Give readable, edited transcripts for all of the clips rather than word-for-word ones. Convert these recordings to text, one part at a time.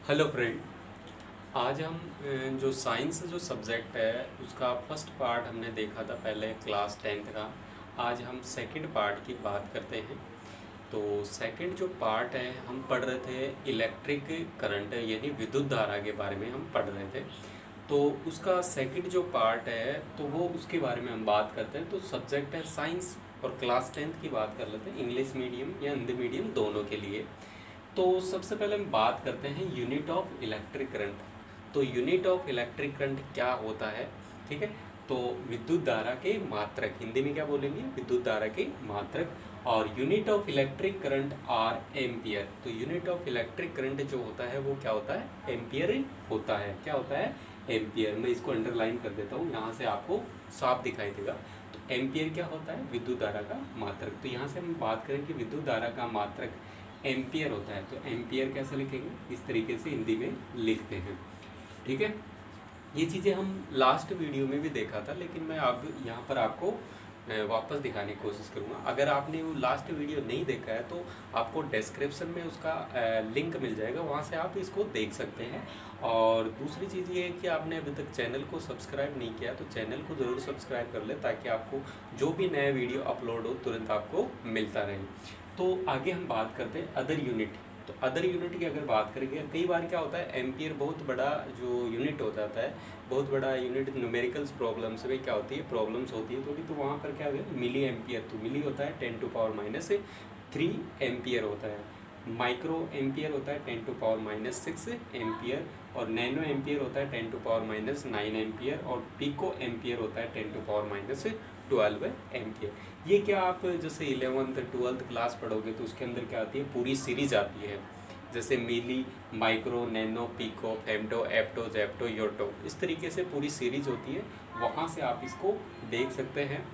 Hello friend. आज हम जो साइंस जो सब्जेक्ट है उसका फर्स्ट पार्ट हमने देखा था पहले क्लास 10th का। आज हम सेकंड पार्ट की बात करते हैं। तो सेकंड जो पार्ट है हम पढ़ रहे थे इलेक्ट्रिक करंट यानी विद्युत धारा के बारे में हम पढ़ रहे थे। तो उसका सेकंड जो पार्ट है तो वो उसके बारे में हम बात करते हैं। तो सब्जेक्ट है साइंस और क्लास 10th की बात कर लेते हैं, इंग्लिश मीडियम या हिंदी मीडियम दोनों के लिए। तो सबसे पहले हम बात करते हैं यूनिट ऑफ इलेक्ट्रिक करंट। तो यूनिट ऑफ इलेक्ट्रिक करंट क्या होता है, ठीक है। तो विद्युत धारा के मात्रक, हिंदी में क्या बोलेंगे, विद्युत धारा के मात्रक। और unit of electric current are ampere. तो यूनिट ऑफ इलेक्ट्रिक करंट जो होता है वो क्या होता है, एम्पियर होता है। क्या होता है, एम्पियर। मैं इसको अंडरलाइन कर देता हूँ, यहाँ से आपको साफ दिखाई देगा। तो एम्पियर क्या होता है, विद्युत धारा का मात्रक। तो यहाँ से हम बात करें कि विद्युत धारा का मात्रक एम्पियर होता है। तो एम्पियर कैसे लिखेंगे, इस तरीके से हिंदी में लिखते हैं, ठीक है। ये चीज़ें हम लास्ट वीडियो में भी देखा था, लेकिन मैं अब यहाँ पर आपको वापस दिखाने की कोशिश करूँगा। अगर आपने वो लास्ट वीडियो नहीं देखा है तो आपको डिस्क्रिप्शन में उसका लिंक मिल जाएगा, वहाँ से आप इसको देख सकते हैं। और दूसरी चीज़ ये है कि आपने अभी तक चैनल को सब्सक्राइब नहीं किया तो चैनल को ज़रूर सब्सक्राइब कर ले, ताकि आपको जो भी नया वीडियो अपलोड हो तुरंत आपको मिलता रहे। तो आगे हम बात करते हैं अदर यूनिट। तो अदर यूनिट की अगर बात करेंगे, कई बार क्या होता है, एम्पियर बहुत बड़ा जो यूनिट हो जाता है, बहुत बड़ा यूनिट न्यूमेरिकल्स प्रॉब्लम्स में क्या होती है, प्रॉब्लम्स होती है थोड़ी, तो वहाँ पर क्या है, मिली एम्पियर। तो मिली होता है 10⁻³ एम्पियर होता है। माइक्रो एम्पियर होता है 10⁻�6 एम्पियर। और नैनो एम्पियर होता है 10⁻�9 एम्पियर। और पिको एम्पियर होता है 10⁻12 एम्पियर। ये क्या आप जैसे 11th 12th क्लास पढ़ोगे तो उसके अंदर क्या आती है, पूरी सीरीज आती है, जैसे milli, micro, nano, pico, femto, atto, zepto, yocto, इस तरीके से पूरी सीरीज होती है। वहाँ से आप इसको देख सकते हैं,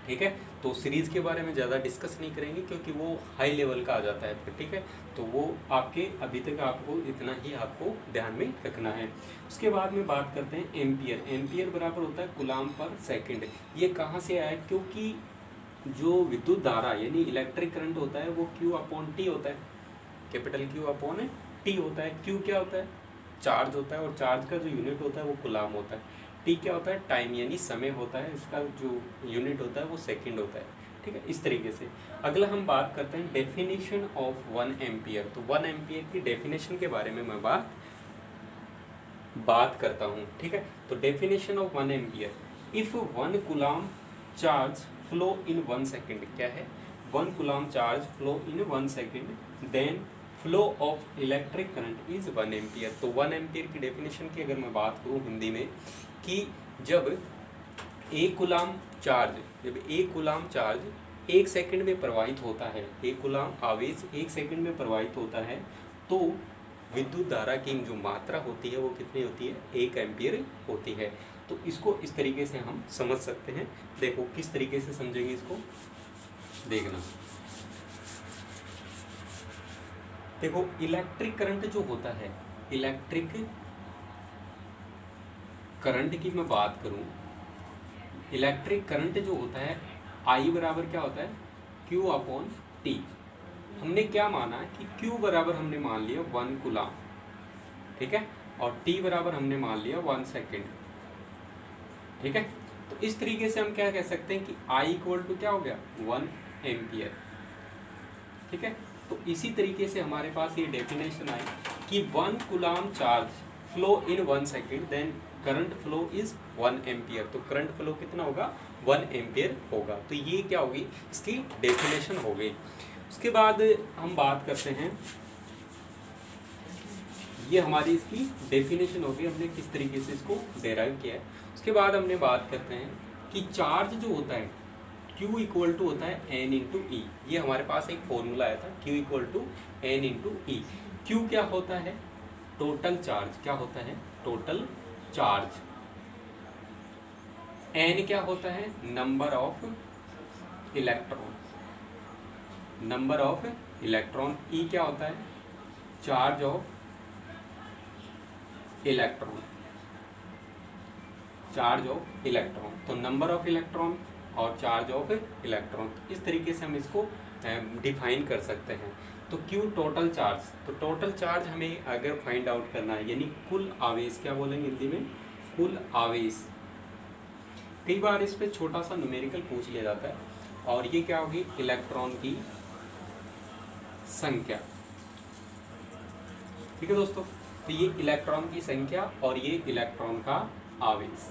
ठीक है। तो सीरीज़ के बारे में ज़्यादा डिस्कस नहीं करेंगे क्योंकि वो हाई लेवल का आ जाता है फिर, ठीक है। तो वो आपके अभी तक आपको इतना ही आपको ध्यान में रखना है। उसके बाद में बात करते हैं एम्पियर। एम्पियर बराबर होता है कूलाम पर सेकंड। ये कहाँ से आया, क्योंकि जो विद्युत धारा यानी इलेक्ट्रिक करंट होता है वो Q/T होता है, कैपिटल Q/T होता है। Q क्या होता है, चार्ज होता है, और चार्ज का जो यूनिट होता है वो कूलाम होता है। T क्या होता है, टाइम यानी समय होता है, इसका जो यूनिट होता है वो सेकंड होता है, ठीक है। इस तरीके से अगला हम बात करते हैं डेफिनेशन ऑफ 1 एम्पियर। तो 1 एम्पियर की डेफिनेशन के बारे में मैं बात करता हूँ, ठीक है। तो definition of 1 ampere, if 1 coulomb charge flow in 1 second, क्या है, 1 coulomb charge flow in 1 second then flow of electric current is 1 ampere. तो 1 एम्पियर की डेफिनेशन की अगर मैं बात करूँ हिंदी में, कि जब एक कूलाम चार्ज 1 सेकंड में प्रवाहित होता है, एक कूलाम आवेश 1 सेकंड में प्रवाहित होता है, तो विद्युत धारा की जो मात्रा होती है वो कितनी होती है, 1 एम्पियर होती है। तो इसको इस तरीके से हम समझ सकते हैं। देखो किस तरीके से समझेंगे इसको, देखना। देखो इलेक्ट्रिक करंट जो होता है, इलेक्ट्रिक करंट की मैं बात करूं, इलेक्ट्रिक करंट जो होता है I बराबर क्या होता है, Q/T। हमने क्या माना कि Q बराबर हमने मान लिया 1 कूलाम, ठीक है, और T बराबर हमने मान लिया 1 सेकेंड, ठीक है। तो इस तरीके से हम क्या कह सकते हैं कि I क्या हो गया, 1 एम्पियर, ठीक है। तो इसी तरीके से हमारे पास ये डेफिनेशन आई कि 1 coulomb charge flow in 1 second then current flow is 1 ampere. तो करंट फ्लो कितना होगा, 1 एम्पियर होगा। तो ये क्या होगी, इसकी डेफिनेशन हो गई। उसके बाद हम बात करते हैं, ये हमारी इसकी डेफिनेशन होगी, हमने किस तरीके से इसको डेराइव किया है। उसके बाद हमने बात करते हैं कि चार्ज जो होता है Q = होता है N/E। ये हमारे पास एक फॉर्मूला आया था, Q = N/E। Q क्या होता है, टोटल चार्ज, क्या होता है, टोटल चार्ज। N क्या होता है, number of electron, number of electron. E क्या होता है, charge of electron, charge of electron. तो नंबर ऑफ इलेक्ट्रॉन और चार्ज ऑफ इलेक्ट्रॉन, इस तरीके से हम इसको डिफाइन कर सकते हैं। तो क्यू टोटल चार्ज, तो टोटल चार्ज हमें अगर फाइंड आउट करना है, यानी कुल आवेश, क्या बोलेंगे हिंदी में, कुल आवेश। कई बार इस पे छोटा सा न्यूमेरिकल पूछ लिया जाता है, और ये क्या होगी, इलेक्ट्रॉन की संख्या। ठीक है दोस्तों, तो ये इलेक्ट्रॉन की संख्या और ये इलेक्ट्रॉन का आवेश,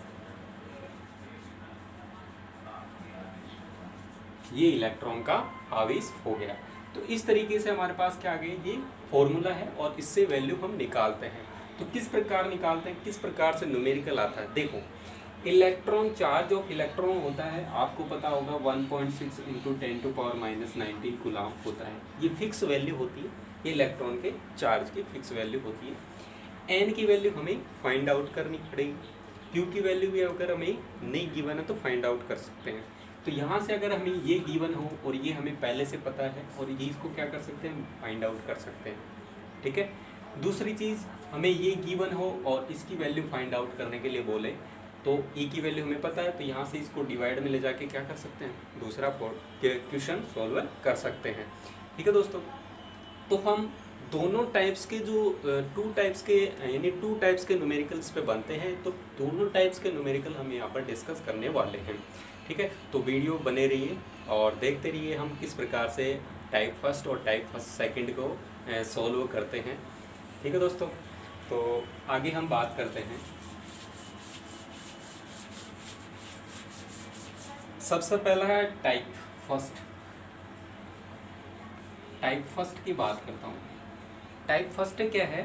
ये इलेक्ट्रॉन का आवेश हो गया। तो इस तरीके से हमारे पास क्या आ गया, ये फॉर्मूला है और इससे वैल्यू हम निकालते हैं। तो किस प्रकार निकालते हैं, किस प्रकार से न्यूमेरिकल आता है, देखो इलेक्ट्रॉन चार्ज ऑफ इलेक्ट्रॉन होता है, आपको पता होगा 1.6 इंटू 10⁻⁹ कूलम होता है। ये फिक्स वैल्यू होती है, ये इलेक्ट्रॉन के चार्ज की फिक्स वैल्यू होती है। एन की वैल्यू हमें फाइंड आउट करनी पड़ेगी, क्यू की वैल्यू भी अगर हमें नहीं गिवन है तो फाइंड आउट कर सकते हैं। तो यहाँ से अगर हमें ये गिवन हो और ये हमें पहले से पता है, और ये इसको क्या कर सकते हैं, फाइंड आउट कर सकते हैं। ठीक है, दूसरी चीज़, हमें ये गिवन हो और इसकी वैल्यू फाइंड आउट करने के लिए बोले, तो ई की वैल्यू हमें पता है, तो यहाँ से इसको डिवाइड में ले जाके क्या कर सकते हैं, दूसरा क्वेश्चन सॉल्व कर सकते हैं। ठीक है दोस्तों, तो हम दोनों टाइप्स के जो टू टाइप्स के न्यूमेरिकल्स पे बनते हैं, तो दोनों टाइप्स के न्यूमेरिकल हम यहाँ पर डिस्कस करने वाले हैं। ठीक है, तो वीडियो बने रहिए और देखते रहिए हम किस प्रकार से टाइप फर्स्ट और टाइप फर्स्ट सेकंड को सॉल्व करते हैं। ठीक है दोस्तों, तो आगे हम बात करते हैं। सबसे पहला है टाइप फर्स्ट। टाइप फर्स्ट की बात करता हूँ। टाइप फर्स्ट क्या है,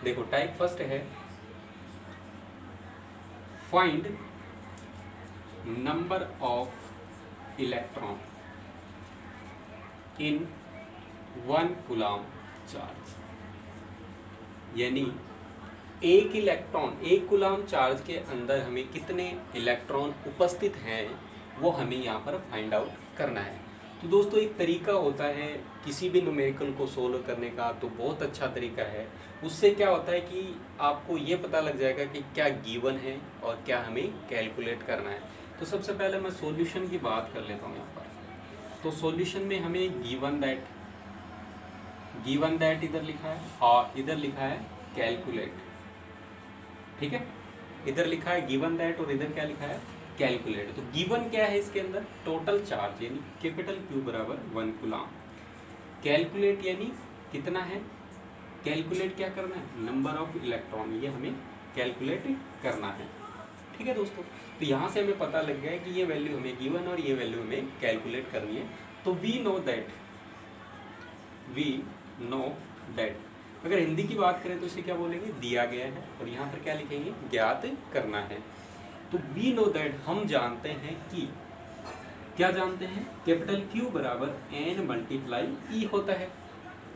देखो टाइप फर्स्ट है find number of electron in 1 coulomb charge, यानी एक कूलम चार्ज के अंदर हमें कितने इलेक्ट्रॉन उपस्थित हैं वो हमें यहाँ पर फाइंड आउट करना है। तो दोस्तों एक तरीका होता है किसी भी न्यूमेरिकल को सोल्व करने का, तो बहुत अच्छा तरीका है। उससे क्या होता है कि आपको ये पता लग जाएगा कि क्या गिवन है और क्या हमें कैलकुलेट करना है। तो सबसे पहले मैं सॉल्यूशन की बात कर लेता हूँ यहाँ पर। तो सॉल्यूशन में हमें गिवन दैट इधर लिखा है और इधर लिखा है कैलकुलेट। ठीक है, इधर लिखा है गिवन दैट और इधर क्या लिखा है, कैलकुलेट। तो गिवन क्या है इसके अंदर, टोटल चार्ज यानी कैपिटल Q बराबर 1 कूलम। कैलकुलेट यानी कितना है, कैलकुलेट क्या करना है, नंबर ऑफ इलेक्ट्रॉन, ये हमें कैलकुलेट करना है। ठीक है दोस्तों, तो यहाँ से हमें पता लग गया कि ये वैल्यू हमें गिवन और ये वैल्यू हमें कैलकुलेट करनी है। तो वी नो दैट, अगर हिंदी की बात करें तो इसे क्या बोलेंगे, दिया गया है, और यहाँ पर क्या लिखेंगे, ज्ञात करना है। तो वी नो दैट, हम जानते हैं कि, क्या जानते हैं, कैपिटल Q बराबर N मल्टीप्लाई E होता है।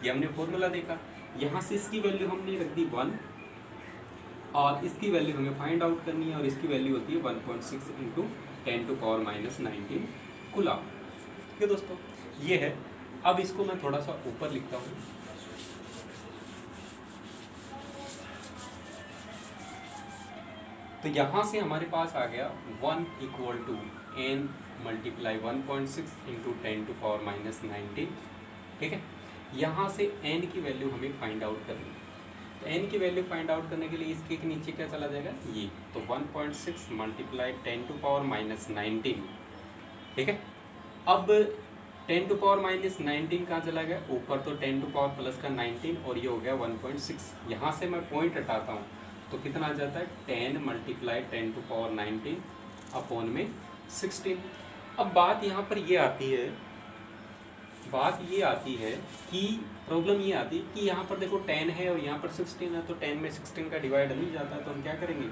ये हमने फॉर्मूला देखा। यहाँ से इसकी वैल्यू हमने रख दी 1 और इसकी वैल्यू हमें फाइंड आउट करनी है, और इसकी वैल्यू होती है 1.6 इंटू 10⁻⁹ कूलम। ठीक है दोस्तों, ये है। अब इसको मैं थोड़ा सा ऊपर लिखता हूँ। तो यहाँ से हमारे पास आ गया 1 = N मल्टीप्लाई 1.6 इंटू 10⁻⁹। ठीक है, यहाँ से n की वैल्यू हमें फाइंड आउट करनी है। तो n की वैल्यू फाइंड आउट करने के लिए इसके नीचे क्या चला जाएगा, ये, तो 1.6 मल्टीप्लाई 10⁻⁹। ठीक है, अब 10⁻⁹ कहाँ चला गया, ऊपर, तो 10⁻+19 और ये हो गया 1.6। यहाँ से मैं पॉइंट हटाता हूँ तो कितना आ जाता है, 10 मल्टीप्लाई 10⁻⁹ अपॉन में 16। अब बात यहाँ पर ये आती है, कि प्रॉब्लम ये आती है कि यहाँ पर देखो 10 है और यहाँ पर 16 है, तो 10 में 16 का डिवाइड नहीं जाता है, तो हम क्या करेंगे,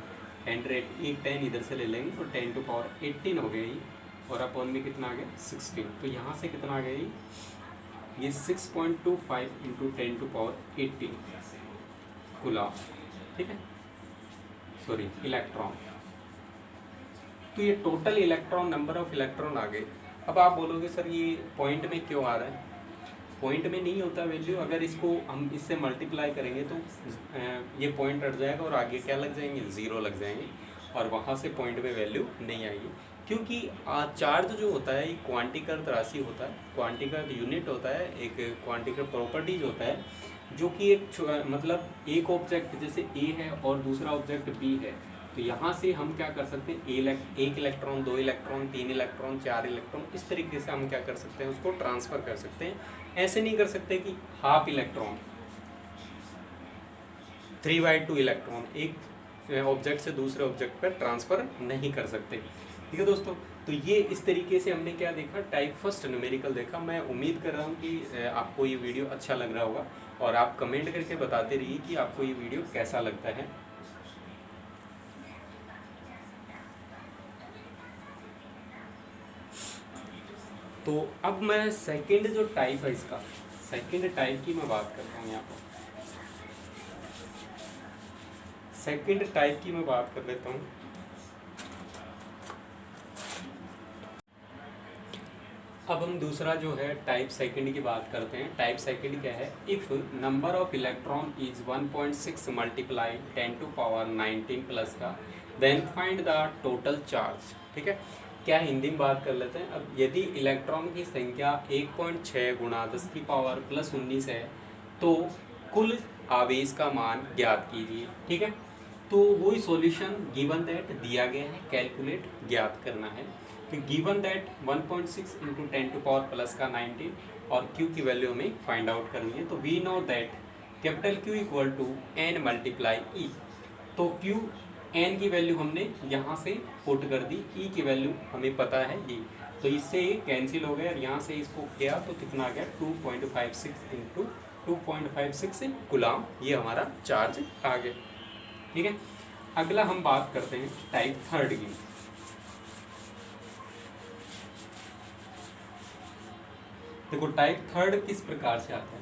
10 इधर से ले लेंगे, तो 10⁻18 हो गई, और अपॉन में कितना आ गया, 16। तो यहाँ से कितना आ गया, ये 6.25 इंटू 10⁻18 कूलम। ठीक है, सॉरी, इलेक्ट्रॉन। तो ये total electron, number of electron आ गए। अब आप बोलोगे सर ये पॉइंट में क्यों आ रहा है, पॉइंट में नहीं होता वैल्यू, अगर इसको हम इससे मल्टीप्लाई करेंगे तो ये पॉइंट हट जाएगा और आगे क्या लग जाएंगे, 0 लग जाएंगे, और वहाँ से पॉइंट में वैल्यू नहीं आएगी। क्योंकि चार्ज जो होता है ये क्वांटिकल राशि होता है, क्वांटिकल यूनिट होता है, एक क्वांटिकल प्रॉपर्टीज होता है, जो कि मतलब एक ऑब्जेक्ट जैसे ए है और दूसरा ऑब्जेक्ट बी है, तो यहाँ से हम क्या कर सकते हैं, एक इलेक्ट्रॉन, दो इलेक्ट्रॉन, तीन इलेक्ट्रॉन, चार इलेक्ट्रॉन, इस तरीके से हम क्या कर सकते हैं, उसको ट्रांसफ़र कर सकते हैं। ऐसे नहीं कर सकते कि हाफ इलेक्ट्रॉन, 3/2 इलेक्ट्रॉन एक ऑब्जेक्ट से दूसरे ऑब्जेक्ट पर ट्रांसफ़र नहीं कर सकते। ठीक है दोस्तों, तो ये इस तरीके से हमने क्या देखा, टाइप फर्स्ट न्यूमेरिकल देखा। मैं उम्मीद कर रहा हूँ कि आपको ये वीडियो अच्छा लग रहा होगा, और आप कमेंट करके बताते रहिए कि आपको ये वीडियो कैसा लगता है। तो अब मैं सेकंड जो टाइप है इसका, सेकंड टाइप की मैं बात करता हूँ यहाँ पर। सेकंड टाइप की मैं बात कर लेता हूँ। अब हम दूसरा जो है टाइप सेकंड की बात करते हैं। टाइप सेकंड क्या है, if number of electron is 1.6 multiply 10⁻19 plus का, then find the total charge. ठीक है, क्या हिंदी में बात कर लेते हैं। अब यदि इलेक्ट्रॉन की संख्या 1.6 गुणा 10⁻+19 है, तो कुल आवेश का मान ज्ञात कीजिए। ठीक है, तो वही सॉल्यूशन गिवन दैट दिया गया है, कैलकुलेट ज्ञात करना है। तो गिवन दैट 1.6 इंटू 10⁻+19 और Q की वैल्यू हमें फाइंड आउट करनी है। तो we know that capital Q equal to N multiply E। तो Q N की वैल्यू हमने यहाँ से पुट कर दी, E की वैल्यू हमें पता है E, तो इससे ये कैंसिल हो गया और यहाँ से इसको किया तो कितना आ गया 2.56 इंटू 2.56 कूलम, ये हमारा चार्ज आ गया। ठीक है, अगला हम बात करते हैं टाइप थर्ड की। देखो टाइप थर्ड किस प्रकार से आता है।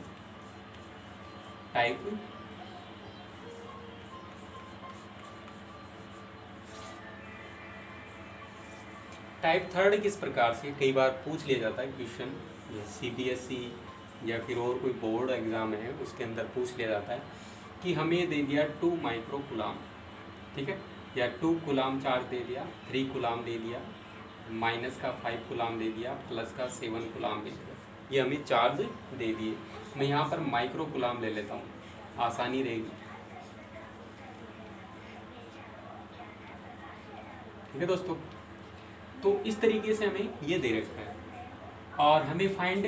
टाइप थर्ड किस प्रकार से कई बार पूछ लिया जाता है क्वेश्चन, CBSE या फिर और कोई बोर्ड एग्जाम है उसके अंदर पूछ लिया जाता है कि हमें दे दिया 2 माइक्रो कूलम, ठीक है, या 2 कूलम चार्ज दे दिया, 3 कूलम दे दिया, माइनस का 5 कूलम दे दिया, प्लस का 7 कूलम दे दिया, ये हमें चार्ज दे दिए। मैं यहाँ पर माइक्रो कूलम ले लेता हूँ, आसानी रहेगी। ठीक है दोस्तों, तो इस तरीके से हमें ये दे रखा है और हमें फाइंड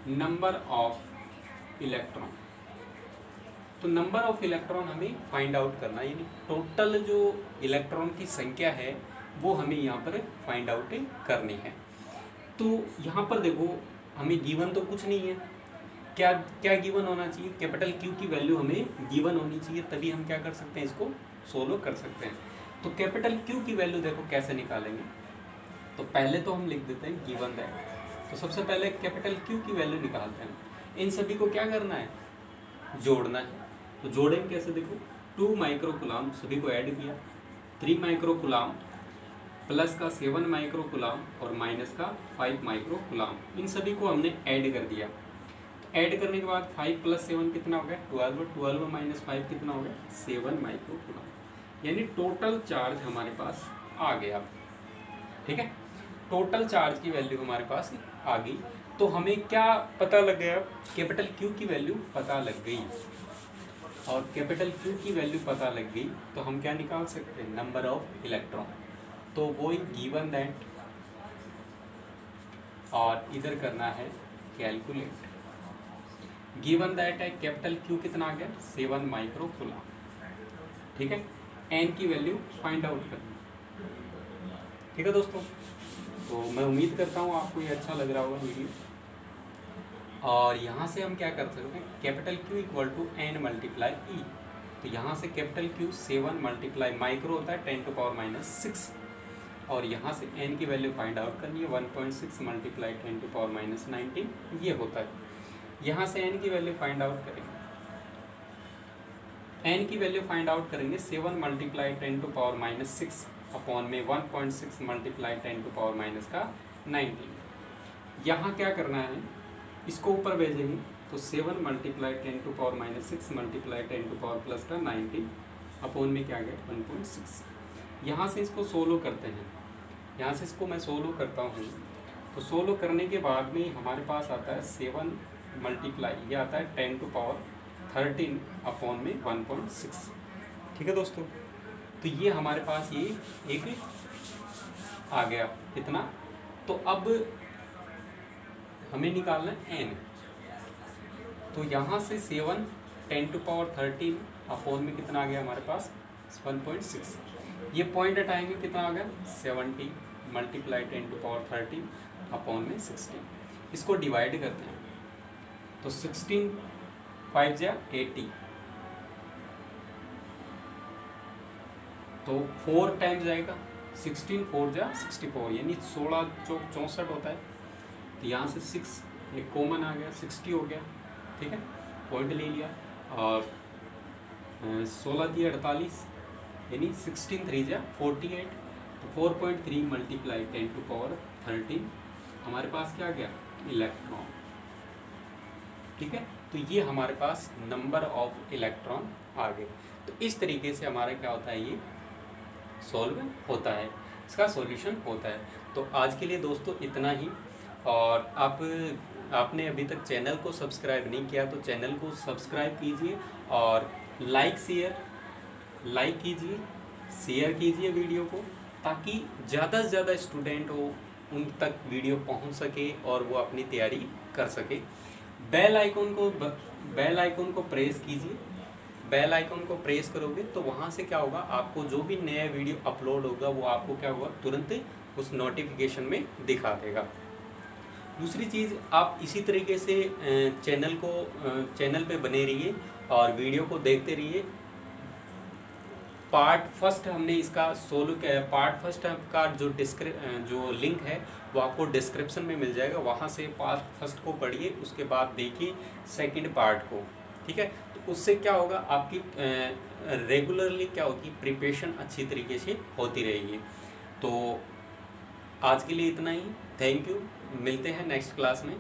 नंबर ऑफ इलेक्ट्रॉन। तो नंबर ऑफ इलेक्ट्रॉन हमें फाइंड आउट करना, यानी टोटल जो इलेक्ट्रॉन की संख्या है वो हमें यहाँ पर फाइंड आउट करनी है। तो यहाँ पर देखो हमें गिवन तो कुछ नहीं है, क्या क्या गिवन होना चाहिए, कैपिटल Q की वैल्यू हमें गिवन होनी चाहिए, तभी हम क्या कर सकते हैं, इसको सोल्व कर सकते हैं। तो कैपिटल Q की वैल्यू देखो कैसे निकालेंगे, तो पहले तो हम लिख देते हैं गिवन दैट। तो सबसे पहले कैपिटल Q की वैल्यू निकालते हैं, इन सभी को क्या करना है, जोड़ना है। तो जोड़ेंगे कैसे, देखो 2 माइक्रो कूलम सभी को ऐड किया, 3 माइक्रो कूलम प्लस का 7 माइक्रो कूलम और माइनस का 5 माइक्रो कूलम, इन सभी को हमने ऐड कर दिया। ऐड करने के बाद 5 + 7 कितना हो गया 12, 12 माइनस 5 कितना हो गया 7 माइक्रो कूलम, यानी टोटल चार्ज हमारे पास आ गया। ठीक है, टोटल चार्ज की वैल्यू हमारे पास आ गई। तो हमें क्या पता लग गया, कैपिटल Q की वैल्यू पता लग गई, और कैपिटल Q की वैल्यू पता लग गई तो हम क्या निकाल सकते हैं, नंबर ऑफ इलेक्ट्रॉन। तो वो गिवन दैट, और इधर करना है कैलकुलेट। गिवन दैट है कैपिटल Q कितना आ गया 7 माइक्रो कूलम। ठीक है, N की वैल्यू फाइंड आउट करनी। ठीक है दोस्तों, तो मैं उम्मीद करता हूँ आपको ये अच्छा लग रहा होगा वीडियो। और यहाँ से हम क्या कर सकते हैं, capital Q equal to N multiply E। तो यहाँ से कैपिटल Q 7 मल्टीप्लाई माइक्रो होता है 10⁻⁻6, और यहाँ से N की वैल्यू फाइंड आउट करनी है 1.6 मल्टीप्लाई 10⁻⁻19, ये होता है। यहाँ से N की वैल्यू फाइंड आउट करेंगे, N की वैल्यू फाइंड आउट करेंगे 7 मल्टीप्लाई 10⁻⁻6 अपॉन में 1.6 मल्टीप्लाई 10⁻⁻19। यहाँ क्या करना है, इसको ऊपर भेजेंगे तो 7 मल्टीप्लाई 10⁻⁻6 मल्टीप्लाई 10⁻+19 अपॉन में क्या गया 1.6। यहाँ से इसको सोलो करते हैं, यहाँ से इसको मैं सोलो करता हूँ। तो सोलो करने के बाद में हमारे पास आता है 7 मल्टीप्लाई, ये आता है 10⁻13 अपॉन में 1.6। ठीक है दोस्तों, तो ये हमारे पास ये एक आ गया कितना। तो अब हमें निकालना है n। तो यहाँ से 7 10⁻13 अपॉन में कितना आ गया हमारे पास 1.6। ये पॉइंट हटाएंगे, कितना आ गया 70 मल्टीप्लाई 10⁻13 अपॉन में 16। इसको डिवाइड करते हैं तो 16 5 जा 80, तो 4 टाइम्स जाएगा, 16 4 जा 64, यानी 16 चौक 64 होता है। तो यहाँ से 6 एक कॉमन आ गया, 60 हो गया। ठीक है, पॉइंट ले लिया। और 16 थी 48, यानी 16 3 जा 48। तो 4.3 मल्टीप्लाई 10⁻13 हमारे पास क्या आ गया इलेक्ट्रॉन। ठीक है, तो ये हमारे पास नंबर ऑफ इलेक्ट्रॉन आ गए। तो इस तरीके से हमारा क्या होता है, ये सॉल्व होता है, इसका सॉल्यूशन होता है। तो आज के लिए दोस्तों इतना ही। और आपने अभी तक चैनल को सब्सक्राइब नहीं किया तो चैनल को सब्सक्राइब कीजिए और लाइक कीजिए, शेयर कीजिए वीडियो को, ताकि ज़्यादा से ज़्यादा स्टूडेंट हो उन तक वीडियो पहुंच सके और वो अपनी तैयारी कर सके। बेल आइकन को प्रेस कीजिए। बेल आइकन को प्रेस करोगे तो वहाँ से क्या होगा, आपको जो भी नया वीडियो अपलोड होगा वो आपको क्या होगा तुरंत उस नोटिफिकेशन में दिखा देगा। दूसरी चीज़, आप इसी तरीके से चैनल पे बने रहिए और वीडियो को देखते रहिए। पार्ट फर्स्ट हमने इसका पार्ट फर्स्ट का जो लिंक है वो आपको डिस्क्रिप्शन में मिल जाएगा, वहाँ से पार्ट फर्स्ट को पढ़िए, उसके बाद देखिए सेकंड पार्ट को। ठीक है, तो उससे क्या होगा, आपकी रेगुलरली क्या होगी प्रिपरेशन अच्छी तरीके से होती रहेगी। तो आज के लिए इतना ही, थैंक यू, मिलते हैं नेक्स्ट क्लास में।